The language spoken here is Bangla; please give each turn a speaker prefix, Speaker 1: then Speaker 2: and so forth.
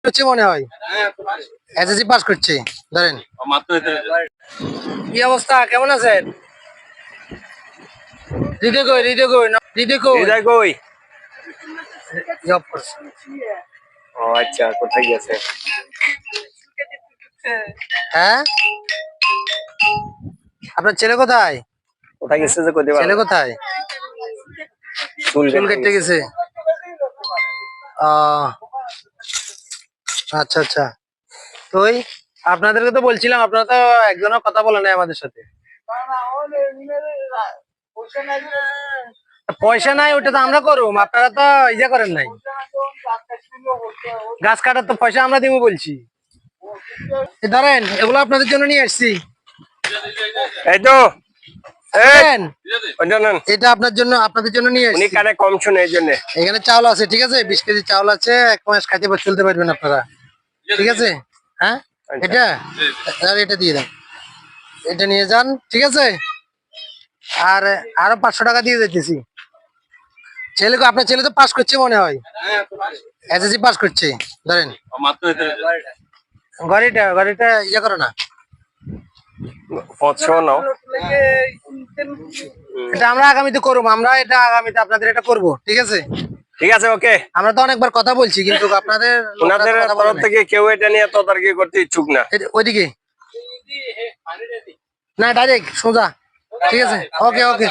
Speaker 1: হচ্ছে মনে হয় এসএসসি পাস করছে ধরেন। কি অবস্থা, কেমন আছেন? হৃদয় কই, হৃদয় কই, হৃদয় কই,
Speaker 2: হৃদয় কই?
Speaker 1: জব করছে।
Speaker 2: ও আচ্ছা, কোথায় গেছে?
Speaker 1: হ্যাঁ, আপনার ছেলে কোথায়?
Speaker 2: কোথায় গেছে যে কইতে পারবো
Speaker 1: ছেলে
Speaker 2: না।
Speaker 1: কোথায়?
Speaker 2: চুল
Speaker 1: চুল
Speaker 2: কেটে
Speaker 1: কেটে
Speaker 2: গেছে।
Speaker 1: গেছে। আহ, আচ্ছা আচ্ছা। তো ওই আপনাদেরকে তো বলছিলাম, আপনারা তো একজনের কথা বলে নাই আমাদের সাথে। পয়সা নাই, ওটা তো আমরা করুম, আপনারা তো ইয়ে করেন নাই। গাছ কাটার তো পয়সা আমরা দিব বলছি। ধরেন এগুলো আপনাদের জন্য নিয়ে আসছি।
Speaker 2: এই তো
Speaker 1: শুনেন,
Speaker 2: নেন।
Speaker 1: এটা আপনার জন্য, আপনাদের জন্য নিয়ে
Speaker 2: উনি
Speaker 1: আসছি।
Speaker 2: কানে কম শুনে এই জন্য।
Speaker 1: এখানে চাউল আছে, ঠিক আছে, 20 কেজি চাউল আছে, 1 মাস খাইতে চলতে পারবেন আপনারা, ঠিক আছে? হ্যাঁ,
Speaker 2: আচ্ছা।
Speaker 1: এটা আর এটা দিয়ে দেন, এটা নিয়ে যান, ঠিক আছে? আর আরো 500 টাকা দিয়ে দিতেছি। ছেলেকে, আপনার ছেলে তো পাস করছে মনে হয়, এসএসসি পাস করছে ধরেন। গাড়িটা গাড়িটা ইয়ে করো না।
Speaker 2: নাও।
Speaker 1: এটা আমরা আগামীতে করবো, আমরা এটা আগামীতে আপনাদের এটা করব, ঠিক আছে?
Speaker 2: ঠিক আছে, ওকে।
Speaker 1: আমরা তো অনেকবার কথা বলছি, কিন্তু আপনাদের
Speaker 2: ওনাদের তরফ থেকে কেউ এটা নিয়ে তদারকি করতে ইচ্ছুক না।
Speaker 1: ওইদিকে না, ডাইরেক্ট সোজা, ঠিক আছে? ওকে ওকে।